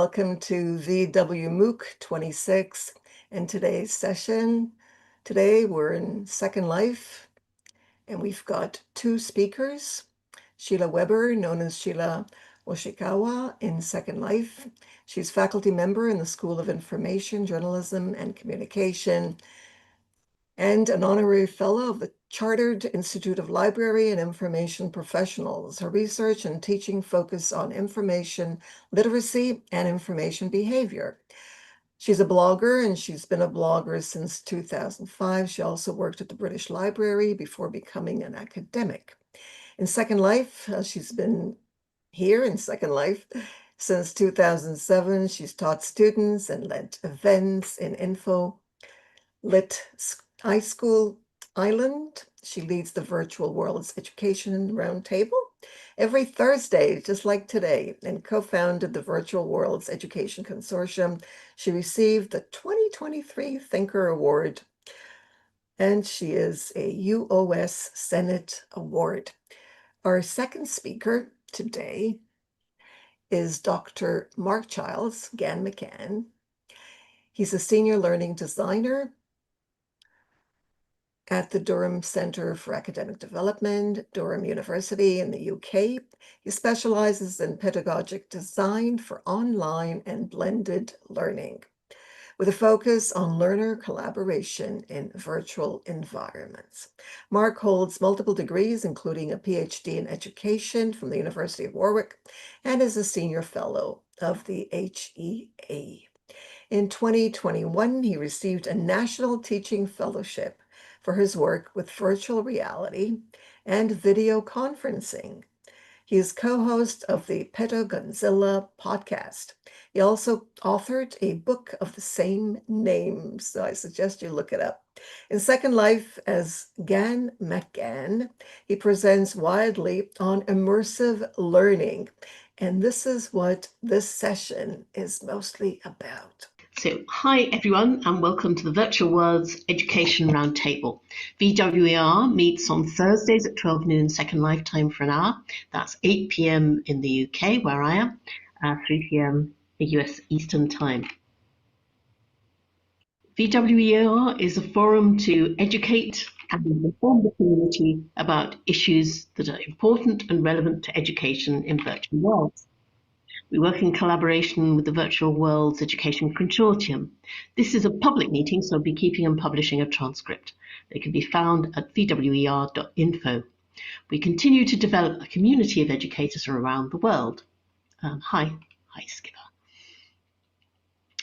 Welcome to VWMOOC 26 and today's session. Today we're in Second Life and we've got two speakers, Sheila Weber, known as Sheila Yoshikawa in Second Life. She's faculty member in the School of Information, Journalism, and Communication and an honorary fellow of the Chartered Institute of Library and Information Professionals. Her research and teaching focus on information literacy and information behavior. She's a blogger, and she's been a blogger since 2005. She also worked at the British Library before becoming an academic. In Second Life, she's been here in Second Life since 2007. She's taught students and led events in Info Lit High School Island. She leads the Virtual Worlds Education Roundtable every Thursday, just like today, and co-founded the Virtual Worlds Education Consortium. She received the 2023 Thinker Award, and she is a UOS Senate Award. Our second speaker today is Dr. Mark Childs, Gann McGann. He's a senior learning designer at the Durham Center for Academic Development, Durham University in the UK. He specializes in pedagogic design for online and blended learning, with a focus on learner collaboration in virtual environments. Mark holds multiple degrees, including a PhD in education from the University of Warwick, and is a senior fellow of the HEA. In 2021, he received a National Teaching Fellowship for his work with virtual reality and video conferencing. He is co-host of the Pedagozilla podcast. He also authored a book of the same name, so I suggest you look it up. In Second Life as Gann McGann, he presents widely on immersive learning, and this is what this session is mostly about. So, hi everyone, and welcome to the Virtual Worlds Education Roundtable. VWER meets on Thursdays at 12 noon Second Life time for an hour. That's 8 p.m. in the UK, where I am, 3 p.m. US Eastern Time. VWER is a forum to educate and inform the community about issues that are important and relevant to education in virtual worlds. We work in collaboration with the Virtual Worlds Education Consortium. This is a public meeting, so I'll be keeping and publishing a transcript. It can be found at vwer.info. We continue to develop a community of educators around the world. Hi, Skipper.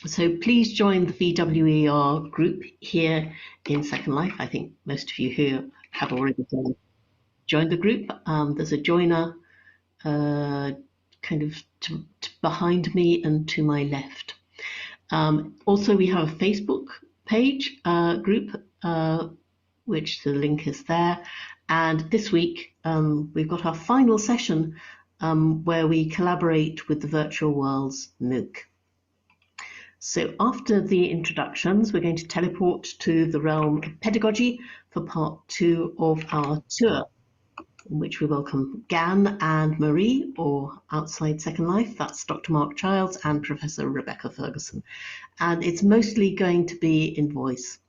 So please join the VWER group here in Second Life. I think most of you who have already joined the group. There's a joiner kind of behind me and to my left. Also, we have a Facebook page group, which the link is there. And this week, we've got our final session where we collaborate with the Virtual Worlds MOOC. So after the introductions, we're going to teleport to the realm of pedagogy for part 2 of our tour, in which we welcome Gann and Marie, or outside Second Life. That's Dr. Mark Childs and Professor Rebecca Ferguson. And it's mostly going to be in voice.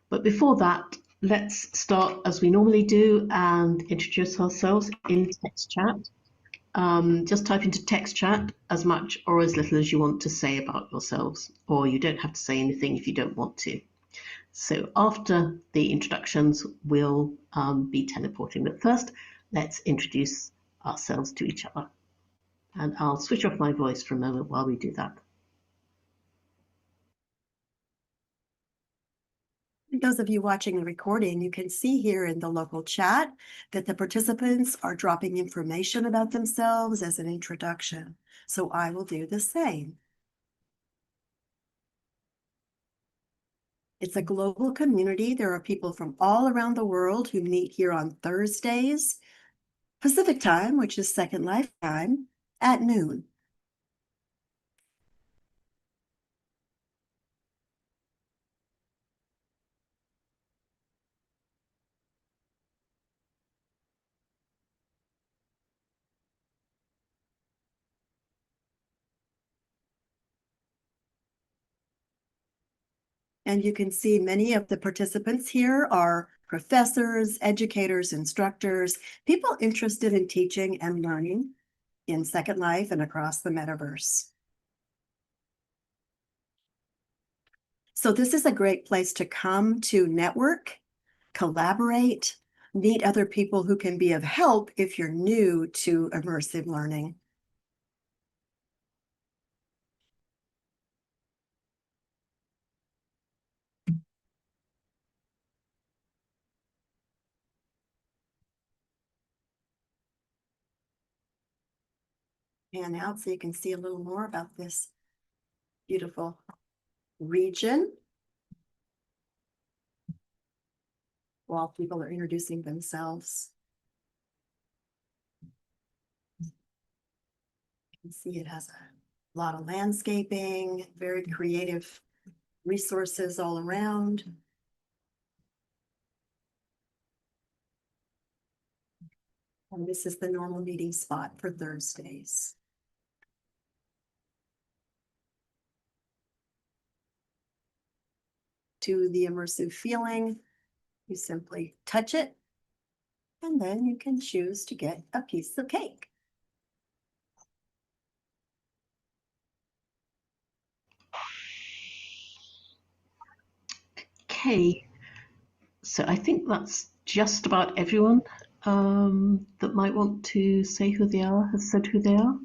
But before that, let's start as we normally do and introduce ourselves in text chat. Just type into text chat as much or as little as you want to say about yourselves, or you don't have to say anything if you don't want to. So after the introductions, we'll be teleporting. But first, let's introduce ourselves to each other. And I'll switch off my voice for a moment while we do that. Those of you watching the recording, you can see here in the local chat that the participants are dropping information about themselves as an introduction. So I will do the same. It's a global community. There are people from all around the world who meet here on Thursdays, Pacific time, which is Second Life time, at noon. And you can see many of the participants here are professors, educators, instructors, people interested in teaching and learning in Second Life and across the metaverse. So this is a great place to come to network, collaborate, meet other people who can be of help if you're new to immersive learning. Pan out so you can see a little more about this beautiful region while people are introducing themselves. You can see it has a lot of landscaping, very creative resources all around. And this is the normal meeting spot for Thursdays. To the immersive feeling, you simply touch it, and then you can choose to get a piece of cake. Okay, so I think that's just about everyone that might want to say who they are has said who they are.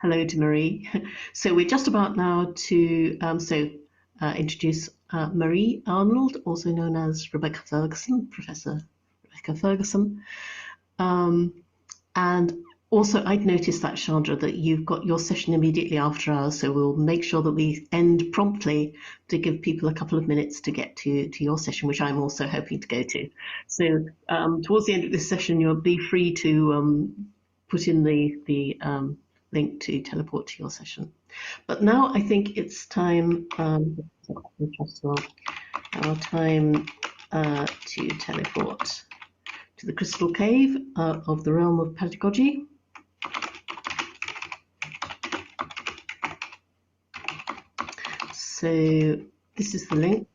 Hello to Marie. So we're just about now to introduce Marie Arnold, also known as Rebecca Ferguson, Professor Rebecca Ferguson. And also, I'd noticed that, Chandra, that you've got your session immediately after ours, so we'll make sure that we end promptly to give people a couple of minutes to get to your session, which I'm also hoping to go to. So towards the end of this session, you'll be free to put in the link to teleport to your session. But now I think it's time, our time to teleport to the crystal cave of the realm of pedagogy. So this is the link.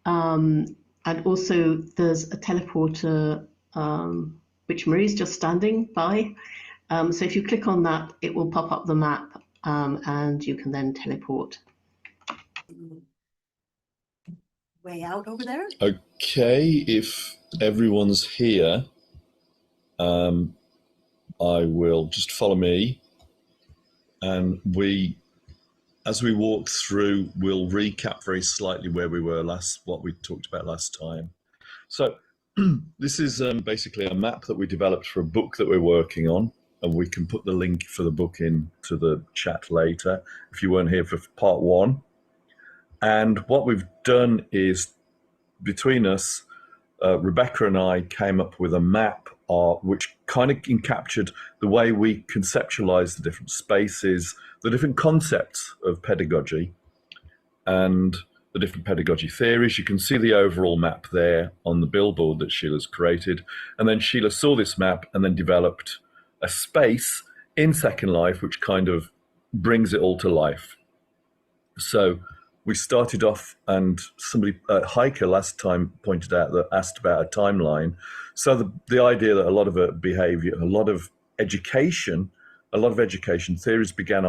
And also there's a teleporter which Marie's just standing by. So if you click on that, it will pop up the map and you can then teleport. Way out over there. Okay, if everyone's here, I will just follow me, and as we walk through, we'll recap very slightly where we were what we talked about last time. So this is basically a map that we developed for a book that we're working on, and we can put the link for the book into the chat later if you weren't here for part one. And what we've done is, between us, Rebecca and I came up with a map which kind of captured the way we conceptualize the different spaces, the different concepts of pedagogy, and the different pedagogy theories. You can see the overall map there on the billboard that Sheila's created. And then Sheila saw this map and then developed a space in Second Life which kind of brings it all to life. So we started off, and somebody, Hiker last time pointed out that asked about a timeline. So the idea that a lot of behavior, a lot of education theories began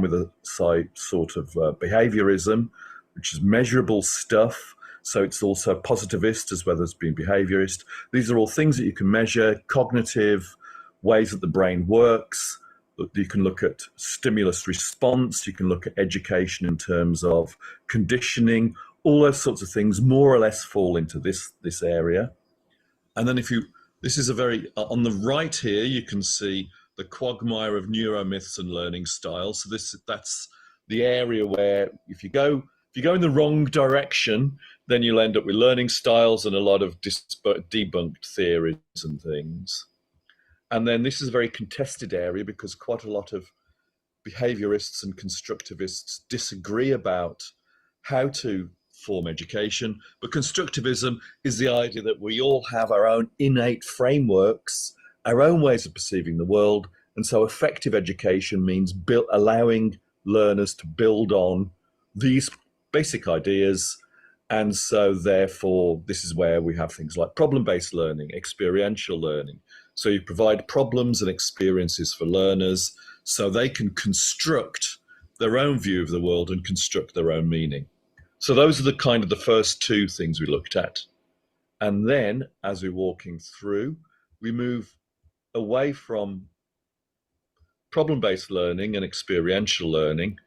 with a sort of behaviorism, which is measurable stuff. So it's also positivist as well as being behaviorist. These are all things that you can measure, cognitive ways that the brain works. You can look at stimulus response, you can look at education in terms of conditioning, all those sorts of things more or less fall into this area. And then this is a very, on the right here, you can see the quagmire of neuromyths and learning styles. So that's the area where if you go in the wrong direction, then you'll end up with learning styles and a lot of debunked theories and things. And then this is a very contested area because quite a lot of behaviorists and constructivists disagree about how to form education. But constructivism is the idea that we all have our own innate frameworks, our own ways of perceiving the world, And so effective education means allowing learners to build on these basic ideas. And so therefore, this is where we have things like problem-based learning, experiential learning. So you provide problems and experiences for learners so they can construct their own view of the world and construct their own meaning. So those are the kind of the first two things we looked at. And then as we're walking through, we move away from problem-based learning and experiential learning.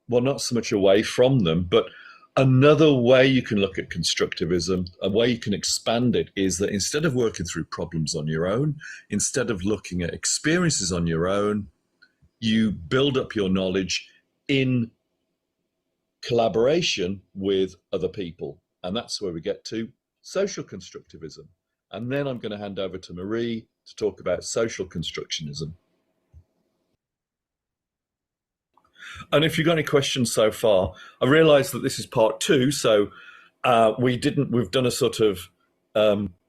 Well, not so much away from them, but another way you can look at constructivism, a way you can expand it, is that instead of working through problems on your own, instead of looking at experiences on your own, you build up your knowledge in collaboration with other people. And that's where we get to social constructivism. And then I'm going to hand over to Marie to talk about social constructionism. And if you've got any questions so far, I realise that this is part 2, so we've done a sort of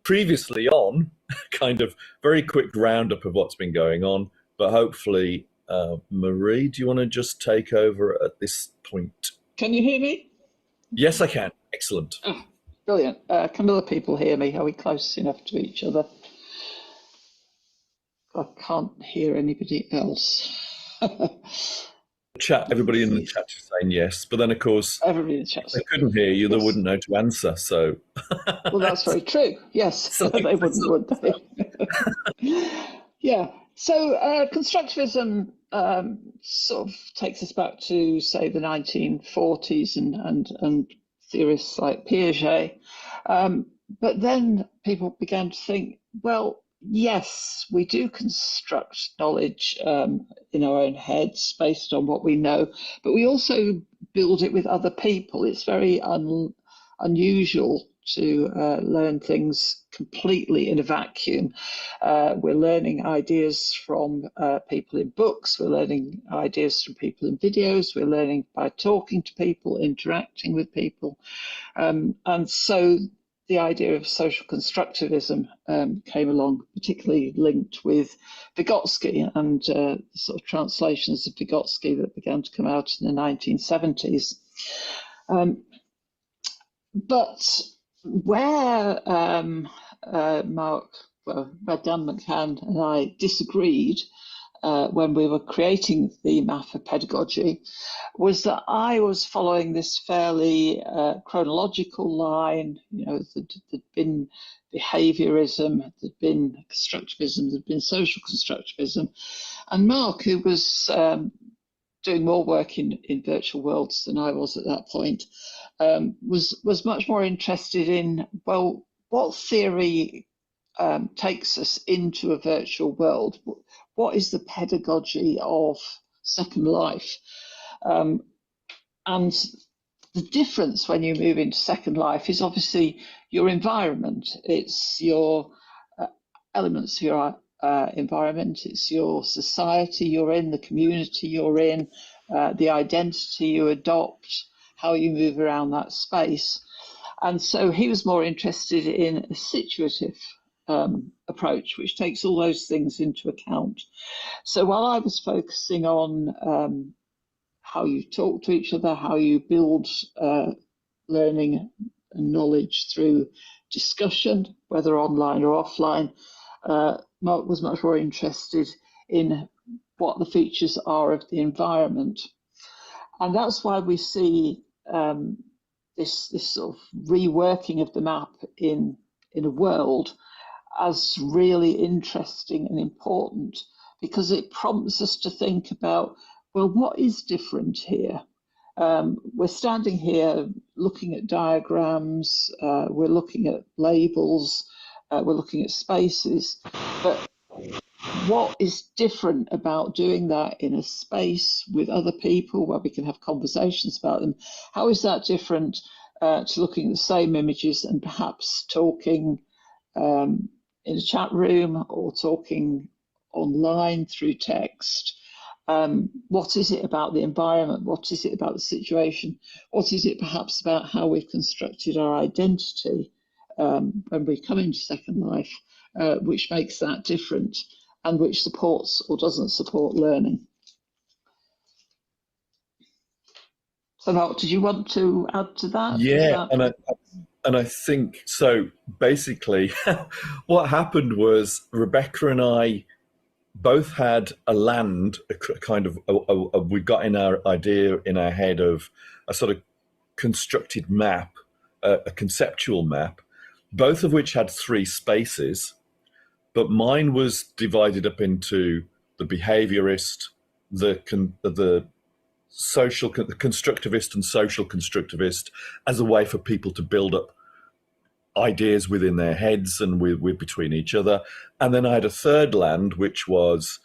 previously on kind of very quick roundup of what's been going on, but hopefully, Marie, do you want to just take over at this point? Can you hear me? Yes, I can. Excellent. Oh, brilliant. Can other people hear me? Are we close enough to each other? I can't hear anybody else. Chat, everybody in the chat is saying yes, but then of course, Everybody in the chat. if they couldn't hear you, they wouldn't know to answer. So, Well, that's very true. Yes, So- they wouldn't, would they? Yeah. So constructivism sort of takes us back to, say, the 1940s and theorists like Piaget. But then people began to think, well, yes, we do construct knowledge in our own heads based on what we know, but we also build it with other people. It's very unusual to learn things completely in a vacuum. We're learning ideas from people in books, we're learning ideas from people in videos, we're learning by talking to people, interacting with people. And so the idea of social constructivism came along, particularly linked with Vygotsky and the sort of translations of Vygotsky that began to come out in the 1970s. But where Gann McGann and I disagreed when we were creating the map of pedagogy was that I was following this fairly chronological line. You know, there'd been behaviorism, there'd been constructivism, there'd been social constructivism, and Mark, who was doing more work in virtual worlds than I was at that point, was much more interested in, well, what theory takes us into a virtual world? What is the pedagogy of Second Life? And the difference when you move into Second Life is obviously your environment. It's your elements of your environment, it's your society you're in, the community you're in, the identity you adopt, how you move around that space. And so he was more interested in a situative approach, which takes all those things into account. So while I was focusing on how you talk to each other, how you build learning and knowledge through discussion, whether online or offline, Mark was much more interested in what the features are of the environment. And that's why we see this sort of reworking of the map in a world as really interesting and important, because it prompts us to think about, well, what is different here? We're standing here looking at diagrams, we're looking at labels, we're looking at spaces, but what is different about doing that in a space with other people where we can have conversations about them? How is that different to looking at the same images and perhaps talking in a chat room or talking online through text? What is it about the environment? What is it about the situation? What is it perhaps about how we've constructed our identity when we come into Second Life, which makes that different? and which supports or doesn't support learning. So Mark, did you want to add to that? Yeah, and I think so. Basically, what happened was Rebecca and I both had a kind of we got in our idea in our head of a sort of constructed map, a conceptual map, both of which had 3 spaces, but mine was divided up into the behaviorist, the constructivist and social constructivist, as a way for people to build up ideas within their heads and with between each other. And then I had a third land, which was,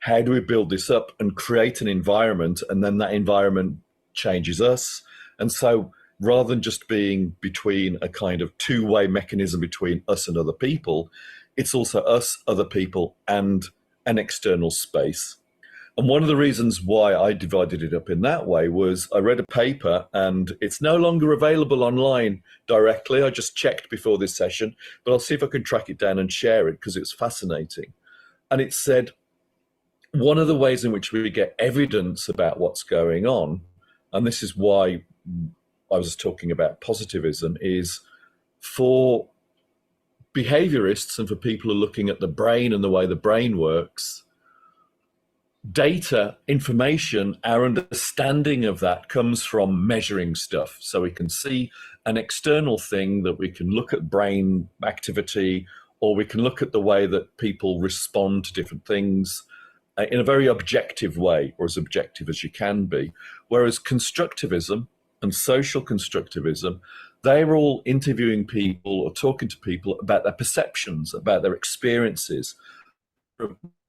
how do we build this up and create an environment, and then that environment changes us. And so rather than just being between a kind of two-way mechanism between us and other people, it's also us, other people, and an external space. And one of the reasons why I divided it up in that way was I read a paper, and it's no longer available online directly. I just checked before this session, but I'll see if I can track it down and share it because it's fascinating. And it said, one of the ways in which we get evidence about what's going on, and this is why I was talking about positivism, is for behaviorists and for people who are looking at the brain and the way the brain works, data, information, our understanding of that comes from measuring stuff. So we can see an external thing that we can look at brain activity, or we can look at the way that people respond to different things in a very objective way, or as objective as you can be. Whereas constructivism and social constructivism, they're all interviewing people or talking to people about their perceptions, about their experiences,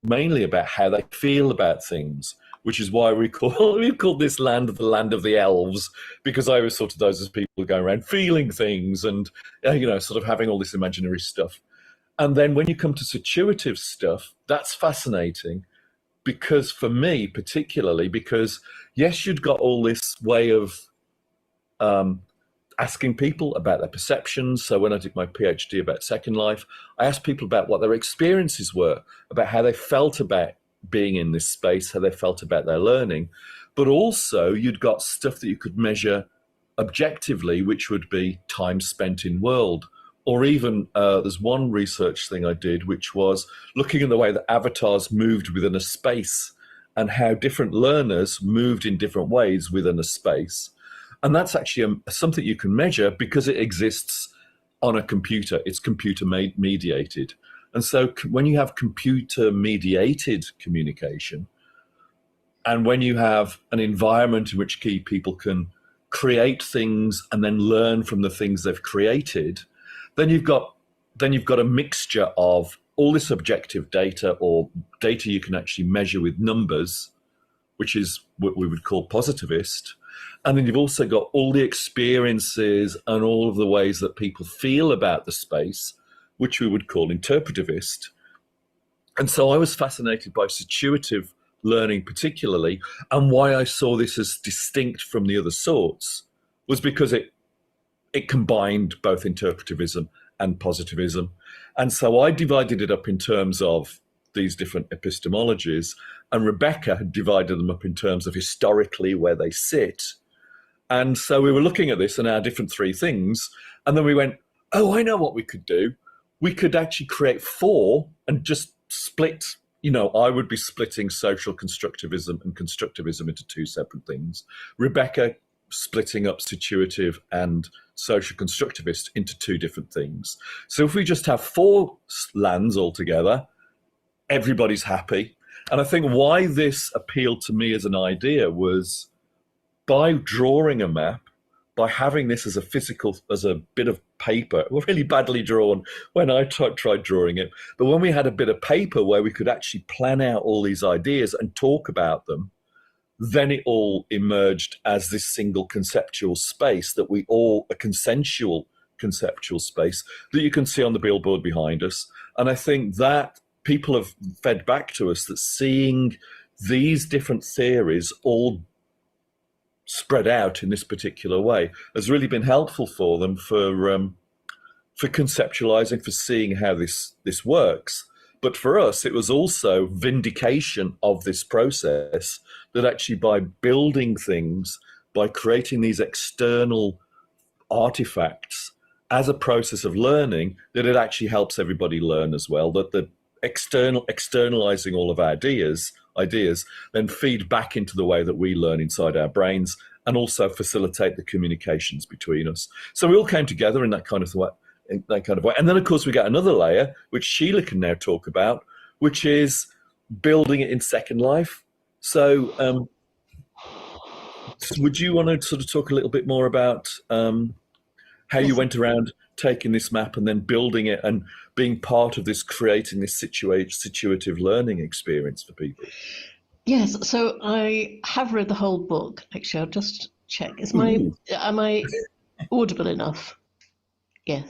mainly about how they feel about things, which is why we called this land the land of the elves, because I always thought of those as people going around feeling things and, sort of having all this imaginary stuff. And then when you come to situative stuff, that's fascinating, because for me particularly, because yes, you'd got all this way of asking people about their perceptions. So when I did my PhD about Second Life, I asked people about what their experiences were, about how they felt about being in this space, how they felt about their learning. But also you'd got stuff that you could measure objectively, which would be time spent in world. Or even there's one research thing I did, which was looking at the way that avatars moved within a space and how different learners moved in different ways within a space. And that's actually something you can measure because it exists on a computer. It's computer mediated. And so when you have computer mediated communication, and when you have an environment in which key people can create things and then learn from the things they've created, then you've got a mixture of all this objective data, or data you can actually measure with numbers, which is what we would call positivist. And then you've also got all the experiences and all of the ways that people feel about the space, which we would call interpretivist. And so I was fascinated by situative learning particularly, and why I saw this as distinct from the other sorts was because it combined both interpretivism and positivism. And so I divided it up in terms of these different epistemologies, and Rebecca had divided them up in terms of historically where they sit. And so we were looking at this and our different 3 things, and then we went, oh, I know what we could do. We could actually create 4 and just split, I would be splitting social constructivism and constructivism into 2 separate things. Rebecca splitting up situative and social constructivist into 2 different things. So if we just have 4 lands altogether, everybody's happy. And I think why this appealed to me as an idea was by drawing a map, by having this as a bit of paper, really badly drawn when I tried drawing it, but when we had a bit of paper where we could actually plan out all these ideas and talk about them, then it all emerged as this single conceptual space a consensual conceptual space that you can see on the billboard behind us. And I think that people have fed back to us that seeing these different theories all spread out in this particular way has really been helpful for them for conceptualizing, for seeing how this works. But for us, it was also vindication of this process, that actually by building things, by creating these external artifacts as a process of learning, that it actually helps everybody learn as well, that the externalizing all of our ideas then feed back into the way that we learn inside our brains, and also facilitate the communications between us. So we all came together in that kind of way. And then, of course, we got another layer, which Sheila can now talk about, which is building it in Second Life. So would you want to sort of talk a little bit more about how you went around taking this map and then building it and being part of this, creating this situative learning experience for people? Yes, so I have read the whole book. Actually, I'll just check. Am I audible enough? Yes,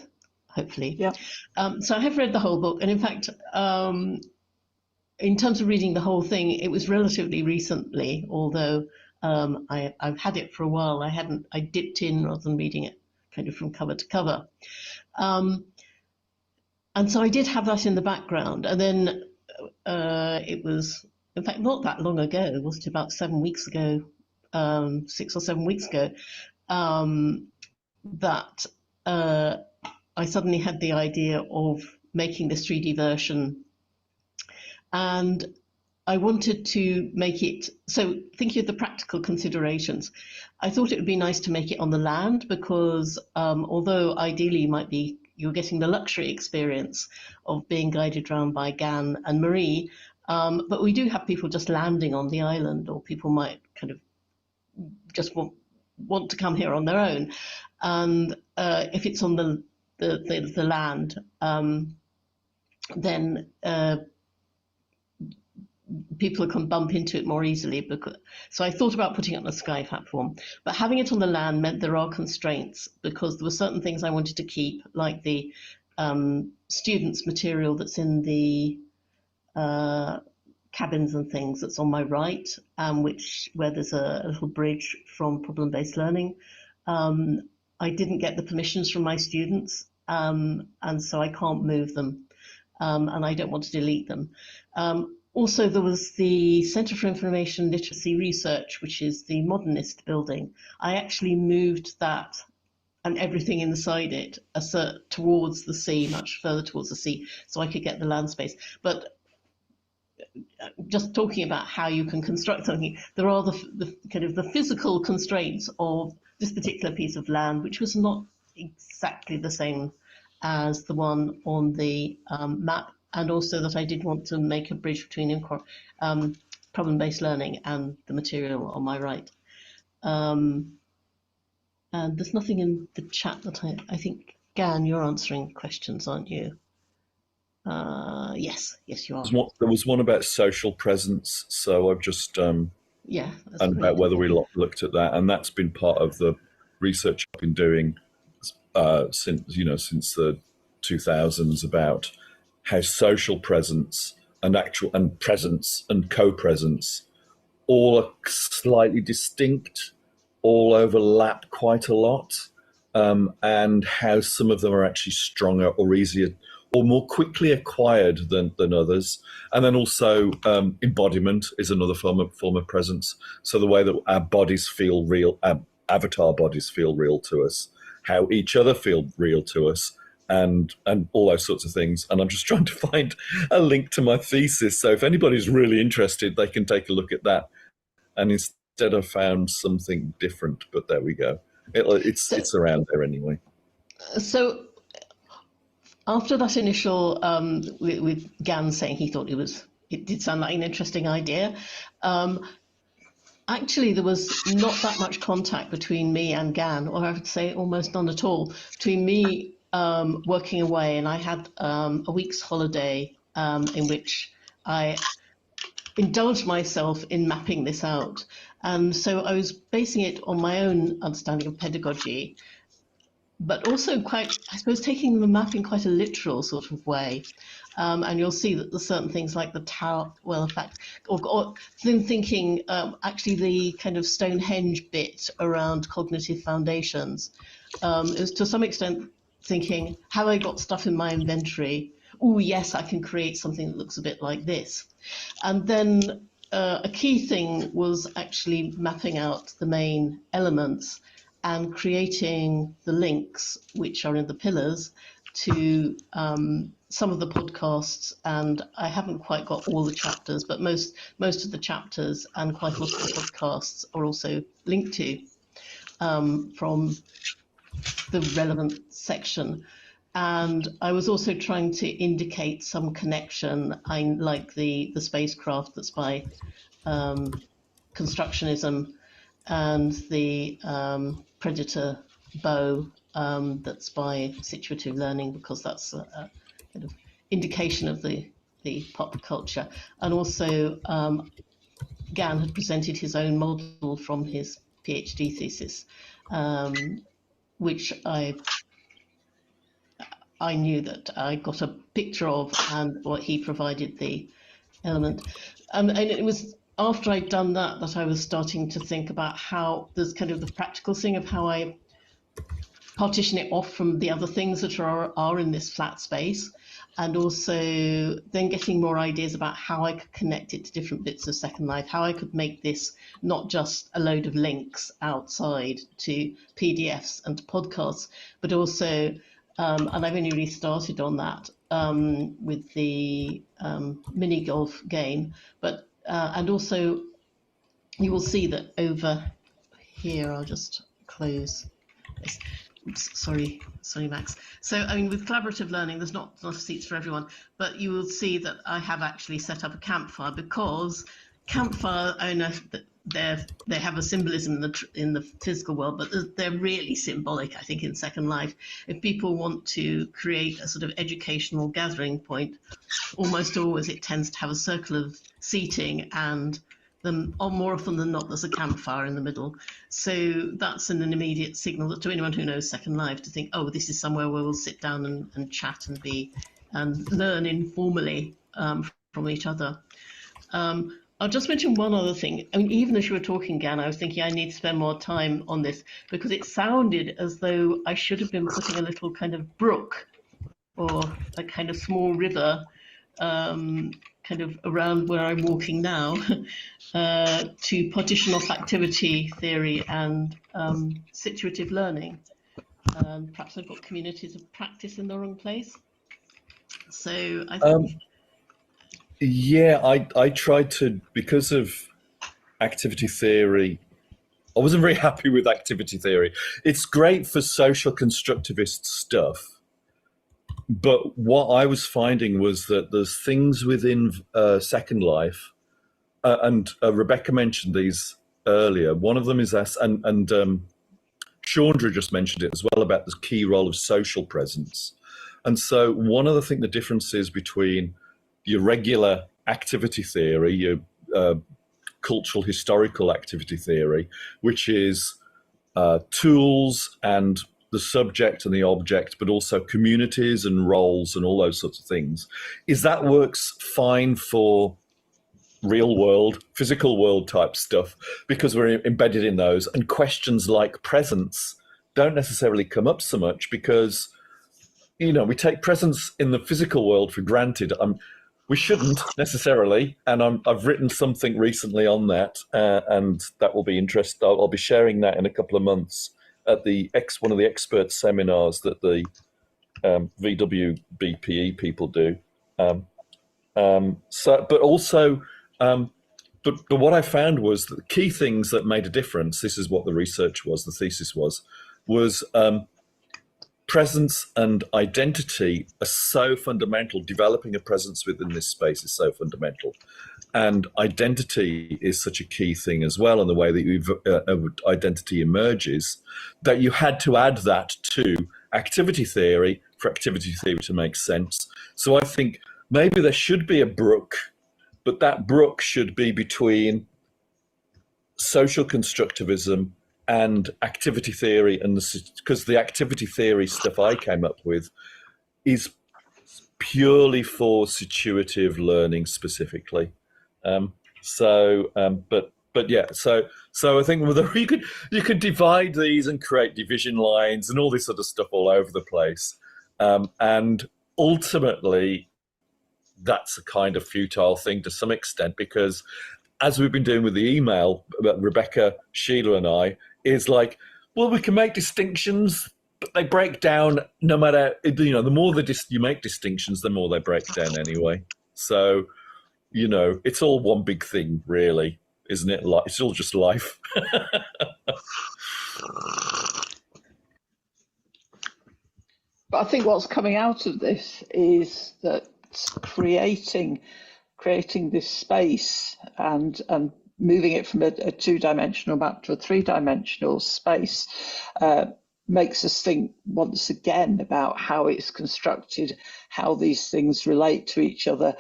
hopefully. Yeah. So I have read the whole book, and in fact, in terms of reading the whole thing, it was relatively recently, although I've had it for a while. I dipped in rather than reading it kind of from cover to cover. And so I did have that in the background. And then it was, in fact, not that long ago, was it about 7 weeks ago, 6 or 7 weeks ago, that I suddenly had the idea of making this 3D version. And I wanted to make it, so thinking of the practical considerations, I thought it would be nice to make it on the land, because although ideally you're getting the luxury experience of being guided around by Gann and Marie, but we do have people just landing on the island, or people might kind of just want to come here on their own. And if it's on the land, then people can bump into it more easily. So I thought about putting it on a sky platform, but having it on the land meant there are constraints, because there were certain things I wanted to keep, like the students' material that's in the cabins and things that's on my right, where there's a little bridge from problem-based learning. I didn't get the permissions from my students, and so I can't move them, and I don't want to delete them. Also, there was the Centre for Information Literacy Research, which is the modernist building. I actually moved that and everything inside it towards the sea, much further towards the sea, so I could get the land space. But just talking about how you can construct something, there are the kind of the physical constraints of this particular piece of land, which was not exactly the same as the one on the map. And also that I did want to make a bridge between problem-based learning and the material on my right. And there's nothing in the chat that I think, Gann, you're answering questions, aren't you? Yes, you are. There was one about social presence, so I've just and about whether we looked at that, and that's been part of the research I've been doing since the 2000s, about how social presence and presence and co-presence all are slightly distinct, all overlap quite a lot, and how some of them are actually stronger or easier or more quickly acquired than others. And then also embodiment is another form of presence. So the way that our bodies feel real, avatar bodies feel real to us, how each other feel real to us, and all those sorts of things. And I'm just trying to find a link to my thesis. So if anybody's really interested, they can take a look at that. And instead I found something different, but there we go. It's around there anyway. So after that initial, with Gann saying he thought it did sound like an interesting idea, actually there was not that much contact between me and Gann, or I would say almost none at all, between me working away, and I had a week's holiday in which I indulged myself in mapping this out. And so I was basing it on my own understanding of pedagogy, but also quite, I suppose, taking the map in quite a literal sort of way. And you'll see that there's certain things like the tower, well, in fact, or then thinking actually the kind of Stonehenge bit around cognitive foundations. It was to some extent thinking, have I got stuff in my inventory oh yes, I can create something that looks a bit like this. And then a key thing was actually mapping out the main elements and creating the links, which are in the pillars, to some of the podcasts. And I haven't quite got all the chapters, but most of the chapters and quite a lot of the podcasts are also linked to from the relevant section. And I was also trying to indicate some connection. I like the spacecraft that's by Constructionism, and the predator bow that's by situative learning, because that's a kind of indication of the pop culture. And also Gann had presented his own model from his PhD thesis, which I knew that I got a picture of, and what he provided the element. And it was after I'd done that I was starting to think about how there's kind of the practical thing of how I partition it off from the other things that are in this flat space, and also then getting more ideas about how I could connect it to different bits of Second Life, how I could make this not just a load of links outside to PDFs and to podcasts, but also, and I've only really started on that with the mini golf game, but and also you will see that over here, I'll just close this. Oops, sorry, Max. So, I mean, with collaborative learning, there's not enough seats for everyone, but you will see that I have actually set up a campfire, because campfire owner, they have a symbolism in the physical world, but they're really symbolic, I think, in Second Life. If people want to create a sort of educational gathering point, almost always it tends to have a circle of seating, and then, or more often than not, there's a campfire in the middle. So that's an immediate signal to anyone who knows Second Life to think, oh, this is somewhere where we'll sit down and chat and learn informally from each other. I'll just mention one other thing. I mean, even as you were talking, Gann, I was thinking I need to spend more time on this, because it sounded as though I should have been putting a little kind of brook or a kind of small river kind of around where I'm walking now to partition off activity theory and situative learning. Perhaps I've got communities of practice in the wrong place. So I think... Yeah, I tried to, because of activity theory, I wasn't very happy with activity theory. It's great for social constructivist stuff, but what I was finding was that there's things within Second Life, and Rebecca mentioned these earlier. One of them is this, and Chandra just mentioned it as well, about the key role of social presence. And so one of the differences between your regular activity theory, your cultural historical activity theory, which is tools and the subject and the object, but also communities and roles and all those sorts of things, is that works fine for real world, physical world type stuff, because we're embedded in those, and questions like presence don't necessarily come up so much, because, you know, we take presence in the physical world for granted. We shouldn't necessarily, and I've written something recently on that, and that will be interesting. I'll be sharing that in a couple of months at one of the expert seminars that the VWBPE people do. But what I found was that the key things that made a difference, this is what the research was, the thesis was presence and identity are so fundamental. Developing a presence within this space is so fundamental. And identity is such a key thing as well, in the way that identity emerges, that you had to add that to activity theory for activity theory to make sense. So I think maybe there should be a brook, but that brook should be between social constructivism and activity theory, and because the activity theory stuff I came up with is purely for situative learning specifically. But yeah, so I think whether you could divide these and create division lines and all this sort of stuff all over the place, and ultimately, that's a kind of futile thing to some extent, because as we've been doing with the email, Rebecca, Sheila and I, is like, well, we can make distinctions, but they break down no matter, the more you make distinctions, the more they break down anyway. So, it's all one big thing, really, isn't it? It's all just life. But I think what's coming out of this is that creating this space and moving it from a two-dimensional map to a three-dimensional space makes us think once again about how it's constructed, how these things relate to each other,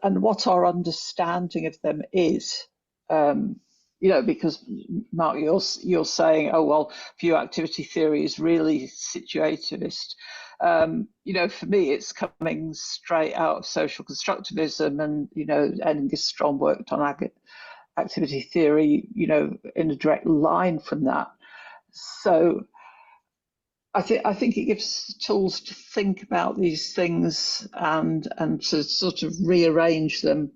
and what our understanding of them is. Because Mark, you're saying, oh well, view activity theory is really situativist. For me, it's coming straight out of social constructivism, and Ennis Strom worked on activity theory, in a direct line from that. So I think it gives tools to think about these things and to sort of rearrange them.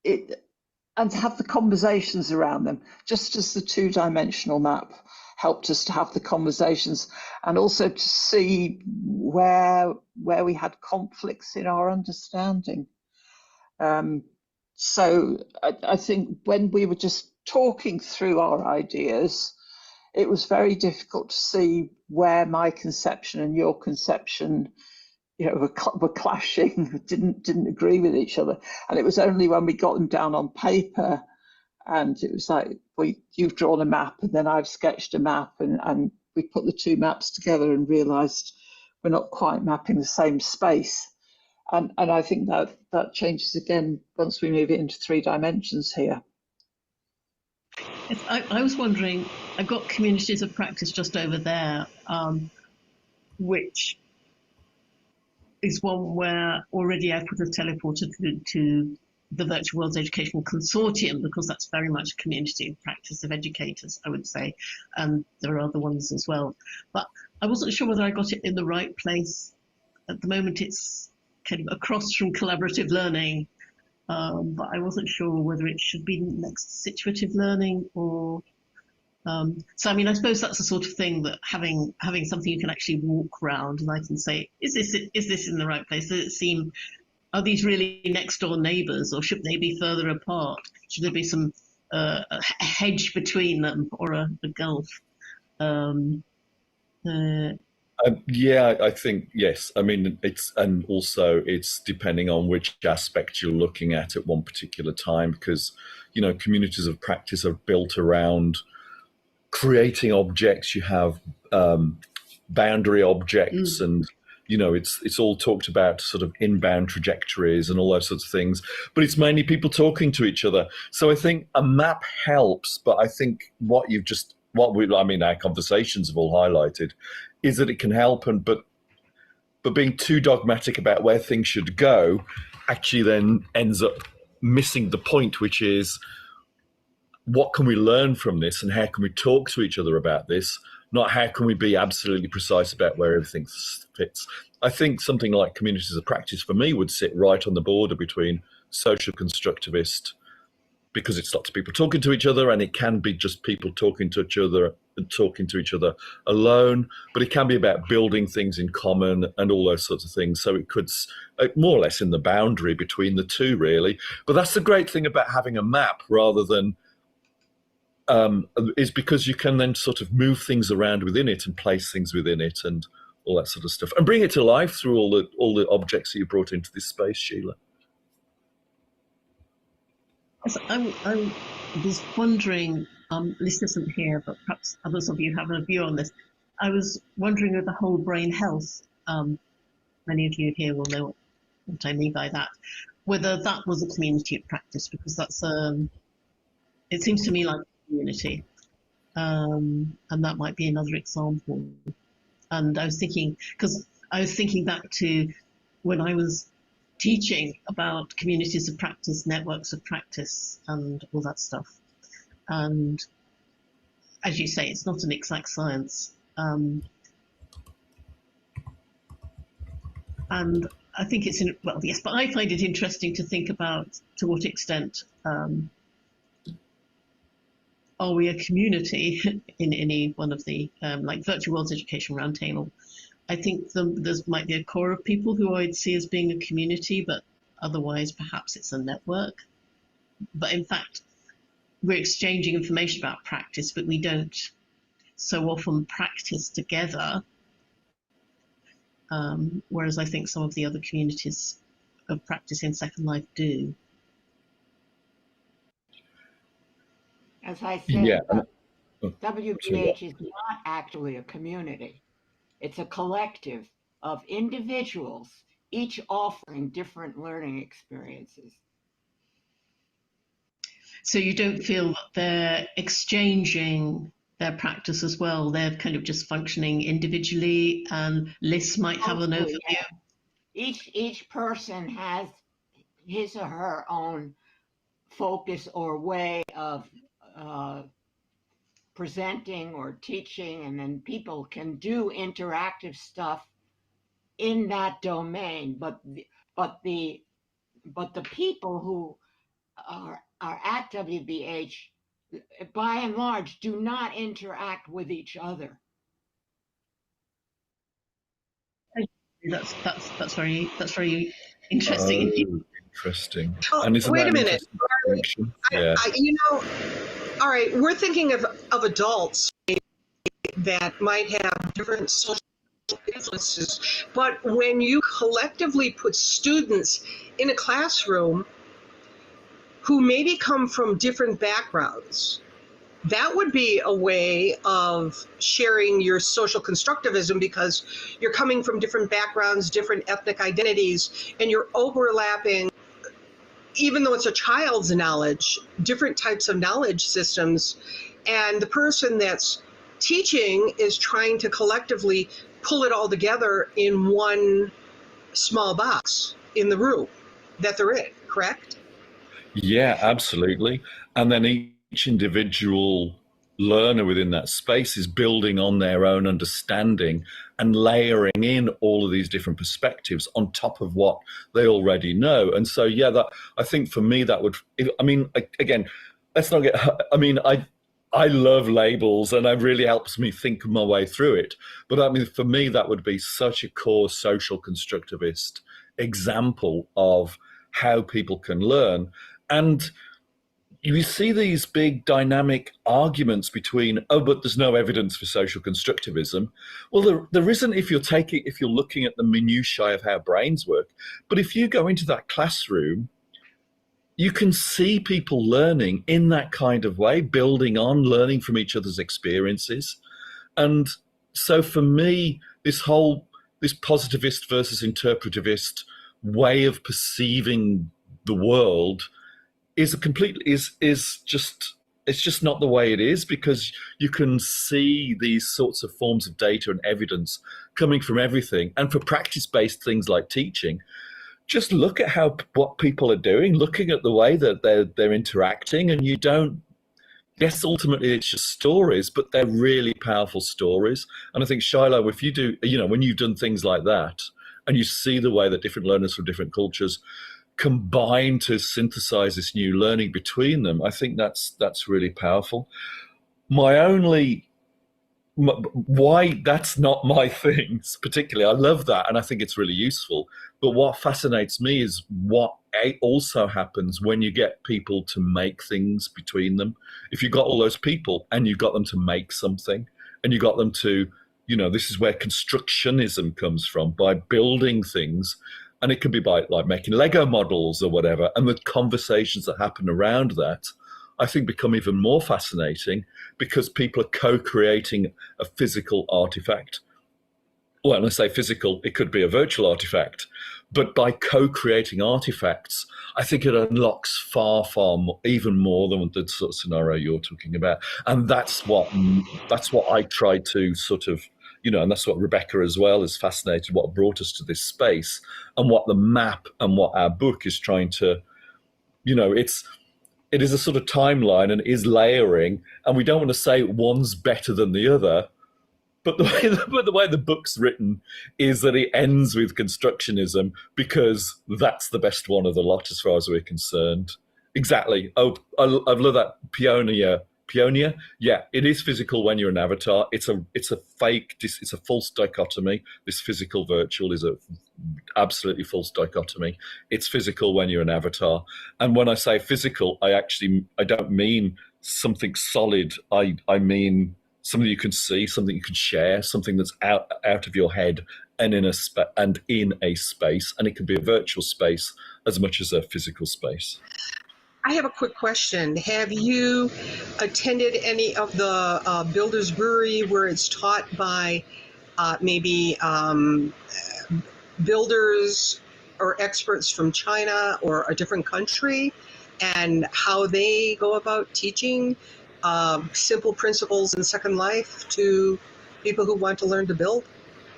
And to have the conversations around them, just as the two-dimensional map helped us to have the conversations, and also to see where we had conflicts in our understanding. So I think when we were just talking through our ideas, it was very difficult to see where my conception and your conception were clashing, didn't agree with each other. And it was only when we got them down on paper, and it was like, well, you've drawn a map and then I've sketched a map, and we put the two maps together and realised we're not quite mapping the same space. And I think that changes again once we move it into 3 dimensions here. I was wondering, I've got communities of practice just over there, which is one where already I could have teleported to the Virtual Worlds Educational Consortium, because that's very much a community of practice of educators, I would say. There are other ones as well. But I wasn't sure whether I got it in the right place. At the moment, it's kind of across from collaborative learning, but I wasn't sure whether it should be next to situative learning or... So, I mean, I suppose that's the sort of thing that having something you can actually walk around and I can say, is this in the right place? Does it seem, are these really next door neighbours, or should they be further apart? Should there be some a hedge between them, or a gulf? Yeah, I think, yes. I mean, it's depending on which aspect you're looking at one particular time, because, communities of practice are built around creating objects. You have boundary objects, and it's all talked about sort of inbound trajectories and all those sorts of things, but it's mainly people talking to each other. So I think a map helps, but I think our conversations have all highlighted is that it can help, but being too dogmatic about where things should go actually then ends up missing the point, which is, what can we learn from this, and how can we talk to each other about this? Not how can we be absolutely precise about where everything fits. I think something like communities of practice for me would sit right on the border between social constructivist, because it's lots of people talking to each other, and it can be just people talking to each other and talking to each other alone, but it can be about building things in common and all those sorts of things. So it could more or less in the boundary between the two, really. But that's the great thing about having a map rather than is because you can then sort of move things around within it and place things within it and all that sort of stuff, and bring it to life through all the objects that you brought into this space, Sheila. Yes, I was wondering, this isn't here, but perhaps others of you have a view on this. I was wondering with the whole brain health, many of you here will know what I mean by that, whether that was a community of practice, because that's, it seems to me like a community, and that might be another example. And I was thinking back to when I was teaching about communities of practice, networks of practice, and all that stuff. And as you say, it's not an exact science. And I think it's, well, yes, but I find it interesting to think about to what extent are we a community in any one of the, like Virtual Worlds Education Roundtable. I think there might be a core of people who I'd see as being a community, but otherwise perhaps it's a network. But in fact, we're exchanging information about practice, but we don't so often practice together. Whereas I think some of the other communities of practice in Second Life do. As I said, Yeah. WBH is not actually a community. It's a collective of individuals, each offering different learning experiences. So you don't feel that they're exchanging their practice as well? They're kind of just functioning individually, and lists might have an overview. Yeah. Each person has his or her own focus or way of presenting or teaching, and then people can do interactive stuff in that domain. But the people who are at WBH, by and large, do not interact with each other. That's very interesting. Interesting. Oh, And isn't wait that a minute. Yeah. All right, we're thinking of adults that might have different social influences, but when you collectively put students in a classroom who maybe come from different backgrounds, that would be a way of sharing your social constructivism, because you're coming from different backgrounds, different ethnic identities, and you're overlapping, even though it's a child's knowledge, different types of knowledge systems. And the person that's teaching is trying to collectively pull it all together in one small box in the room that they're in, correct? Yeah, absolutely. And then each individual learner within that space is building on their own understanding and layering in all of these different perspectives on top of what they already know. And so, yeah, that, I think for me, that would, I mean, again, let's not get, I mean, I love labels, and it really helps me think my way through it. But I mean, for me, that would be such a core social constructivist example of how people can learn. And you see these big dynamic arguments between, oh, but there's no evidence for social constructivism. Well, there isn't if you're looking at the minutiae of how brains work. But if you go into that classroom, you can see people learning in that kind of way, building on, learning from each other's experiences. And so for me, this positivist versus interpretivist way of perceiving the world is just not the way it is, because you can see these sorts of forms of data and evidence coming from everything. And for practice-based things like teaching, just look at what people are doing, looking at the way that they're interacting, and you don't. Yes, ultimately it's just stories, but they're really powerful stories. And I think, Sheila, if you do, when you've done things like that, and you see the way that different learners from different cultures combine to synthesize this new learning between them, I think that's really powerful. Why that's not my thing particularly, I love that and I think it's really useful, but what fascinates me is what also happens when you get people to make things between them. If you got all those people and you got them to make something, and you got them to, this is where constructionism comes from, by building things. And it could be by like making Lego models or whatever, and the conversations that happen around that, I think, become even more fascinating, because people are co-creating a physical artifact. Well, when I say physical, it could be a virtual artifact, but by co-creating artifacts, I think it unlocks far more, even more than the sort of scenario you're talking about. And that's what I try to sort of, and that's what Rebecca as well is fascinated, what brought us to this space, and what the map and what our book is trying to, it is a sort of timeline and is layering, and we don't want to say one's better than the other, But the way the book's written is that it ends with constructionism because that's the best one of the lot as far as we're concerned. Exactly. Oh, I love that. Pionia. Yeah, it is physical when you're an avatar. It's a fake. It's a false dichotomy. This physical virtual is a absolutely false dichotomy. It's physical when you're an avatar. And when I say physical, I don't mean something solid. I mean something you can see, something you can share, something that's out of your head and in a space, and it can be a virtual space as much as a physical space. I have a quick question. Have you attended any of the Builders Brewery where it's taught by maybe builders or experts from China or a different country, and how they go about teaching simple principles in Second Life to people who want to learn to build?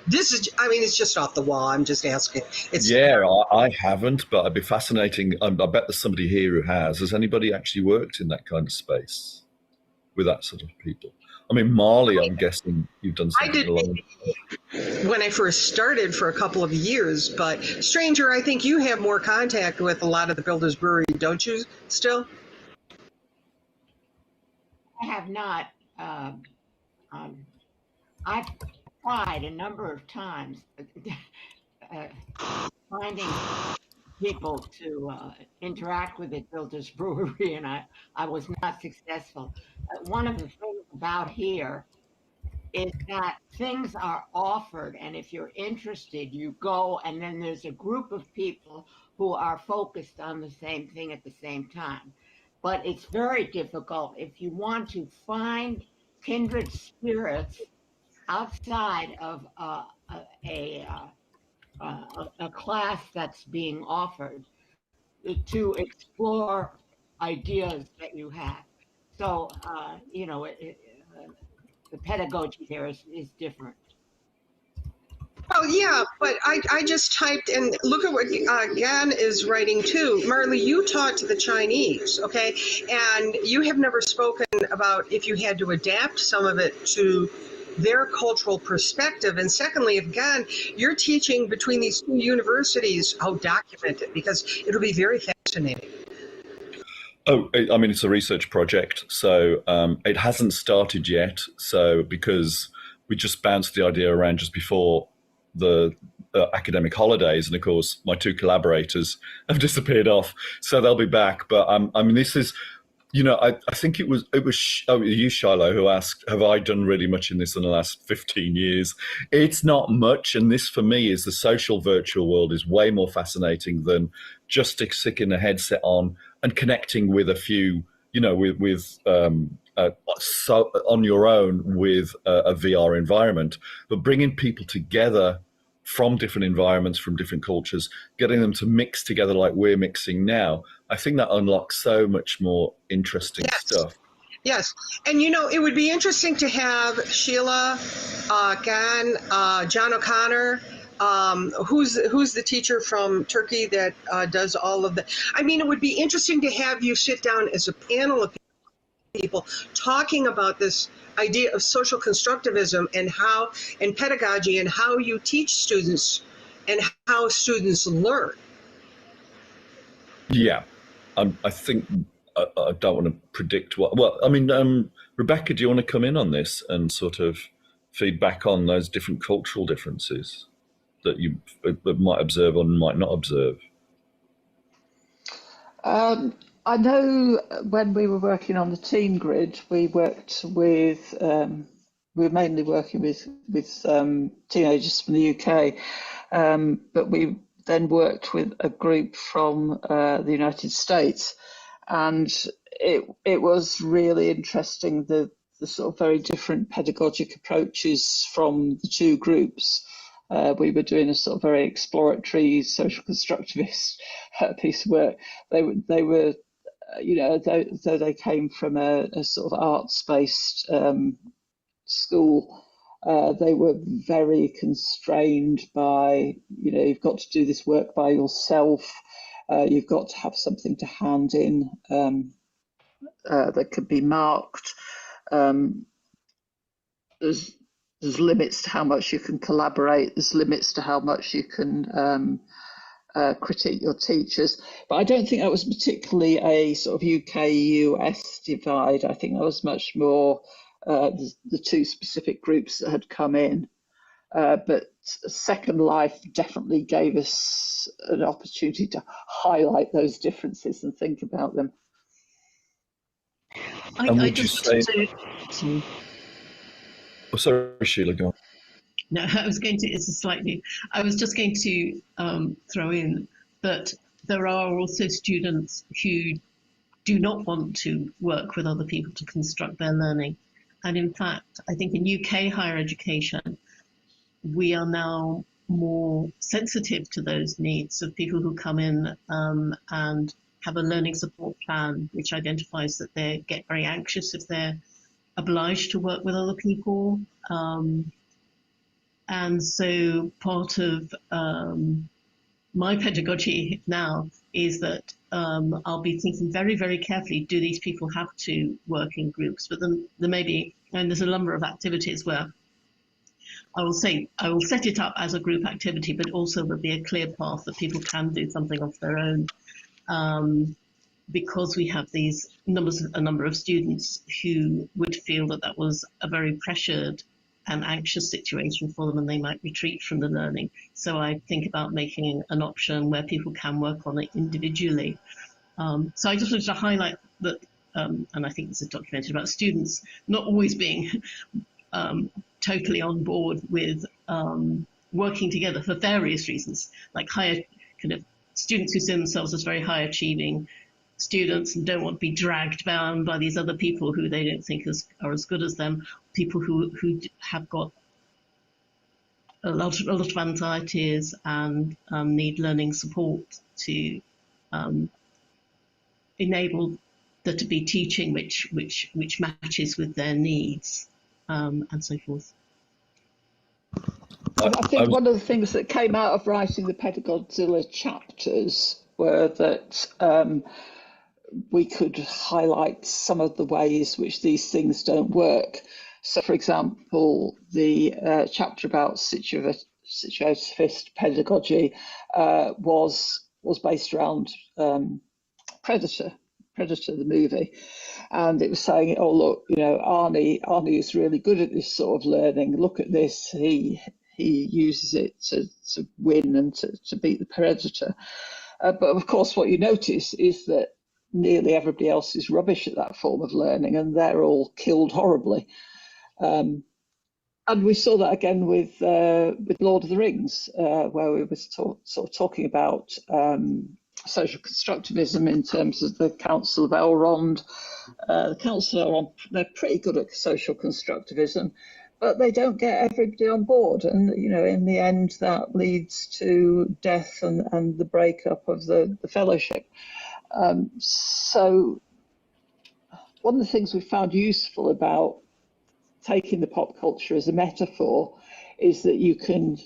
This is, I mean, it's just off the wall. I'm just asking. I haven't, but it'd be fascinating. I bet there's somebody here who has. Has anybody actually worked in that kind of space with that sort of people? I mean, Marley, I'm guessing you've done something along. When I first started for a couple of years, but Stranger, I think you have more contact with a lot of the Builders Brewery, don't you, still? I have not. I've tried a number of times finding people to interact with at Builders Brewery, and I was not successful. One of the things about here is that things are offered, and if you're interested, you go, and then there's a group of people who are focused on the same thing at the same time. But it's very difficult if you want to find kindred spirits outside of a class that's being offered to explore ideas that you have. So, the pedagogy there is different. Oh, yeah, but I just typed, and look at what Gann is writing too. Marley, you taught to the Chinese, okay? And you have never spoken about if you had to adapt some of it to their cultural perspective. And secondly, if Gann, you're teaching between these two universities, how documented, because it'll be very fascinating. Oh, I mean, it's a research project, so it hasn't started yet. So because we just bounced the idea around just before the academic holidays, and of course my two collaborators have disappeared off, so they'll be back. But I mean, this is, I think it was you, Sheila, who asked, have I done really much in this in the last 15 years? It's not much, and this for me is the social virtual world is way more fascinating than just sticking a headset on and connecting with a few, so on your own with a VR environment, but bringing people together from different environments, from different cultures, getting them to mix together like we're mixing now, I think that unlocks so much more interesting stuff. Yes, and it would be interesting to have Sheila, Gann, John O'Connor, who's the teacher from Turkey that does all of the. I mean, it would be interesting to have you sit down as a panel of people talking about this idea of social constructivism and pedagogy and how you teach students and how students learn. Yeah, I think I don't want to predict what. Well, I mean, Rebecca, do you want to come in on this and sort of feedback on those different cultural differences that you might observe or might not observe? I know when we were working on the team grid, we worked with, we were mainly working with teenagers from the UK, but we then worked with a group from the United States, and it was really interesting, the sort of very different pedagogic approaches from the two groups. We were doing a sort of very exploratory social constructivist piece of work. They were, though they came from a sort of arts-based school, they were very constrained by, you've got to do this work by yourself. You've got to have something to hand in that could be marked. there's limits to how much you can collaborate. There's limits to how much you can critique your teachers. But I don't think that was particularly a sort of UK-US divide. I think that was much more the two specific groups that had come in. But Second Life definitely gave us an opportunity to highlight those differences and think about them. And would you say... Sorry. Oh, sorry, Sheila, go on. No, I was just going to throw in that there are also students who do not want to work with other people to construct their learning. And in fact, I think in UK higher education, we are now more sensitive to those needs of people who come in and have a learning support plan, which identifies that they get very anxious if they're obliged to work with other people. And so part of my pedagogy now is that I'll be thinking very, very carefully, do these people have to work in groups? But then there may be, and there's a number of activities where I will set it up as a group activity, but also there'll be a clear path that people can do something of their own. Because we have a number of students who would feel that that was a very pressured and anxious situation for them and they might retreat from the learning. So I think about making an option where people can work on it individually. So I just wanted to highlight that, and I think this is documented, about students not always being totally on board with working together for various reasons, like higher kind of students who see themselves as very high achieving students and don't want to be dragged down by these other people who they don't think are as good as them, people who have got a lot of anxieties and need learning support to enable there to be teaching which matches with their needs, and so forth. I think one of the things that came out of writing the Pedagozilla chapters were that we could highlight some of the ways which these things don't work. So, for example, the chapter about situativist pedagogy was based around Predator, the movie, and it was saying, oh look, you know, Arnie is really good at this sort of learning. Look at this, he uses it to win and to beat the predator. But of course, what you notice is that nearly everybody else is rubbish at that form of learning, and they're all killed horribly. And we saw that again with Lord of the Rings, where we were sort of talking about social constructivism in terms of the Council of Elrond. The Council of Elrond, they're pretty good at social constructivism, but they don't get everybody on board. And, you know, in the end, that leads to death and the breakup of the fellowship. So one of the things we found useful about taking the pop culture as a metaphor is that you can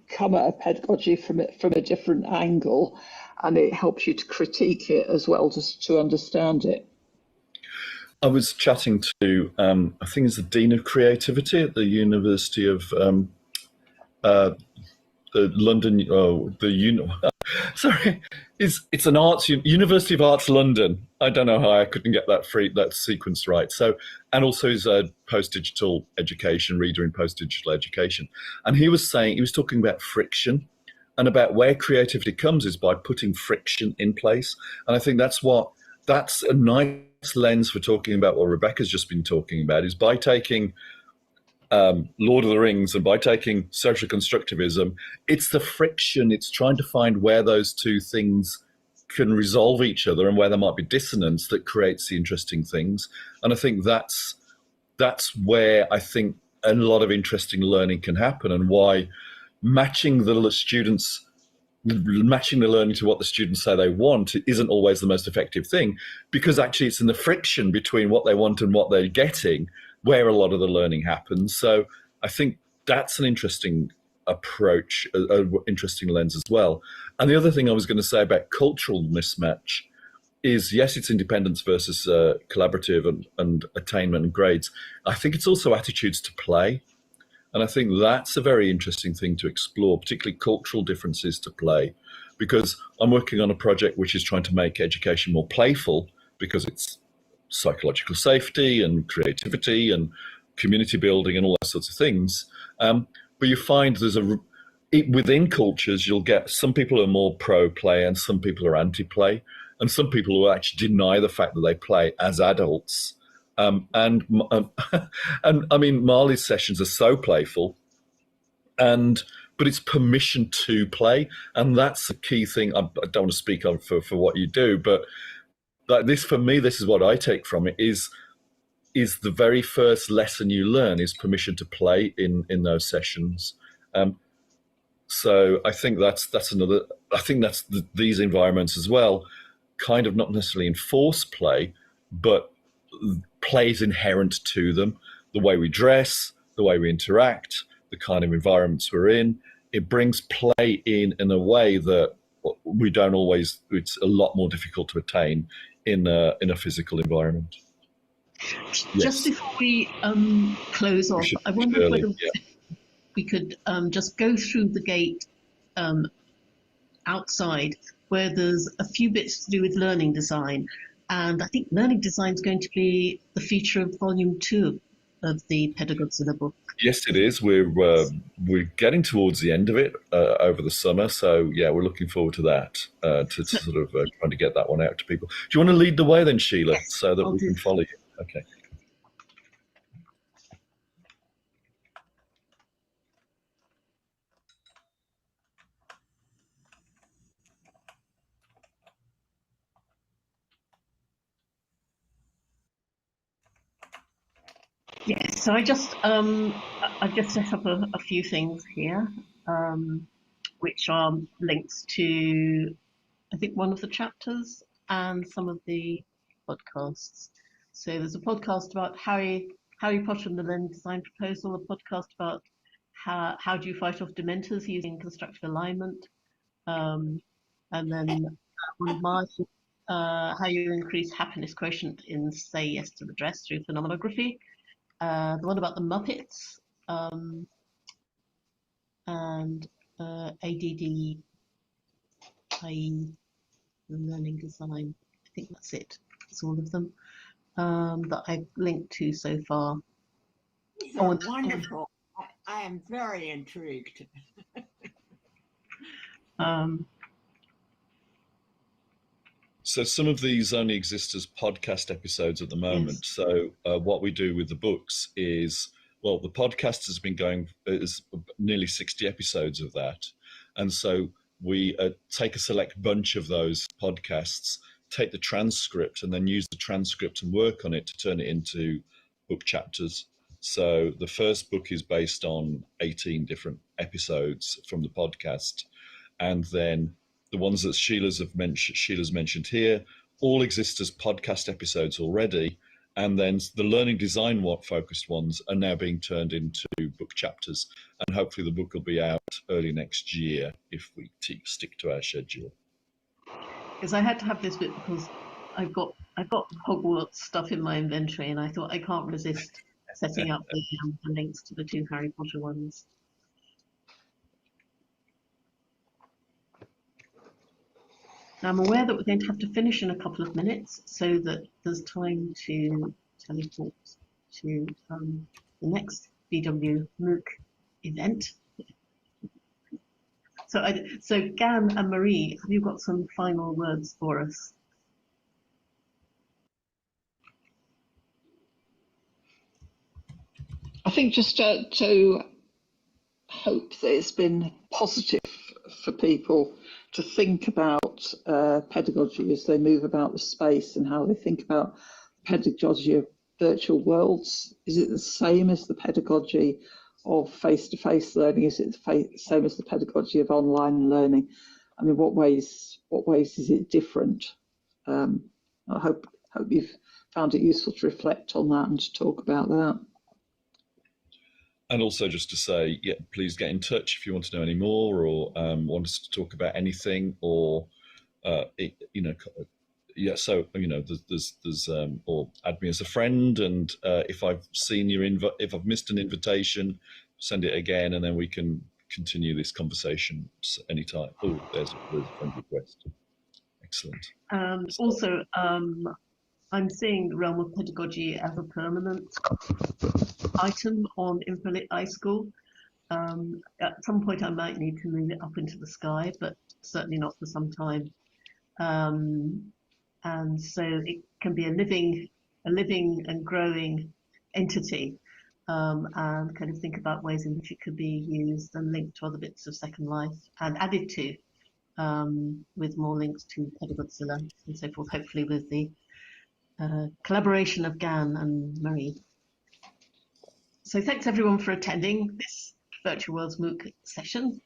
come at a pedagogy from a different angle, and it helps you to critique it as well, just to understand it. I was chatting to, I think it's the Dean of Creativity at the University of London. Sorry, it's an arts University of Arts London. I don't know how I couldn't get that sequence right. So, and also is a post-digital education reader in post-digital education, and he was talking about friction, and about where creativity comes is by putting friction in place. And I think that's a nice lens for talking about what Rebecca's just been talking about, is by taking Lord of the Rings and by taking social constructivism, it's the friction, it's trying to find where those two things can resolve each other and where there might be dissonance that creates the interesting things. And I think that's where I think a lot of interesting learning can happen, and why matching the learning to what the students say they want isn't always the most effective thing, because actually it's in the friction between what they want and what they're getting where a lot of the learning happens. So I think that's an interesting approach, an interesting lens as well. And the other thing I was going to say about cultural mismatch is, yes, it's independence versus collaborative and attainment and grades. I think it's also attitudes to play. And I think that's a very interesting thing to explore, particularly cultural differences to play, because I'm working on a project which is trying to make education more playful, because it's psychological safety and creativity and community building and all those sorts of things. But you find within cultures, you'll get some people are more pro-play and some people are anti-play, and some people will actually deny the fact that they play as adults. And I mean, Marley's sessions are so playful, but it's permission to play, and that's the key thing. I don't want to speak on for what you do, but this, for me, this is what I take from it, is the very first lesson you learn is permission to play in those sessions. So I think that's another. I think that's these environments as well, kind of not necessarily enforce play, but play is inherent to them. The way we dress, the way we interact, the kind of environments we're in, it brings play in a way that we don't always. It's a lot more difficult to attain in a physical environment. Just before we close off, I wonder whether we could just go through the gate outside, where there's a few bits to do with learning design. And I think learning design is going to be the feature of volume 2 of the Pedagozilla book. Yes, it is. We're getting towards the end of it over the summer. So, yeah, we're looking forward to that, to sort of trying to get that one out to people. Do you want to lead the way then, Sheila, Yes, so that we can follow you? Okay. Yes, so I've just set up a few things here, which are links to, I think, one of the chapters and some of the podcasts. So there's a podcast about Harry Potter and the Learning Design Proposal, a podcast about how do you fight off dementors using constructive alignment, and then on March, how you increase happiness quotient in Say Yes to the Dress through phenomenography. The one about the Muppets, and ADD, i.e. learning design. I think that's it. That's all of them that I've linked to so far. These are wonderful. I am very intrigued. So some of these only exist as podcast episodes at the moment. Yes. So what we do with the books is, well, the podcast has been going, is nearly 60 episodes of that. And so we take a select bunch of those podcasts, take the transcript, and then use the transcript and work on it to turn it into book chapters. So the first book is based on 18 different episodes from the podcast. And then the ones that Sheila's mentioned here all exist as podcast episodes already. And then the learning design focused ones are now being turned into book chapters. And hopefully the book will be out early next year if we stick to our schedule. Because I had to have this bit because I've got Hogwarts stuff in my inventory, and I thought I can't resist setting up the links to the 2 Harry Potter ones. Now I'm aware that we're going to have to finish in a couple of minutes so that there's time to teleport to the next VW MOOC event. So Gann and Marie, have you got some final words for us? I think just to hope that it's been positive for people to think about pedagogy as they move about the space and how they think about pedagogy of virtual worlds. Is it the same as the pedagogy of face-to-face learning? Is it the same as the pedagogy of online learning? I mean, what ways is it different? I hope you've found it useful to reflect on that and to talk about that. And also just to say, yeah, please get in touch if you want to know any more or want us to talk about anything, or yeah, so there's or add me as a friend, and if I've seen your if I've missed an invitation, send it again, and then we can continue this conversation anytime. Oh, there's a friend request. Excellent. Also, I'm seeing the realm of pedagogy as a permanent item on InfoLit iSchool. At some point, I might need to move it up into the sky, but certainly not for some time. And so it can be a living and growing entity, and kind of think about ways in which it could be used and linked to other bits of Second Life and added to, with more links to Pedagozilla and so forth, hopefully with the collaboration of Gann and Marie. So thanks everyone for attending this Virtual Worlds MOOC session.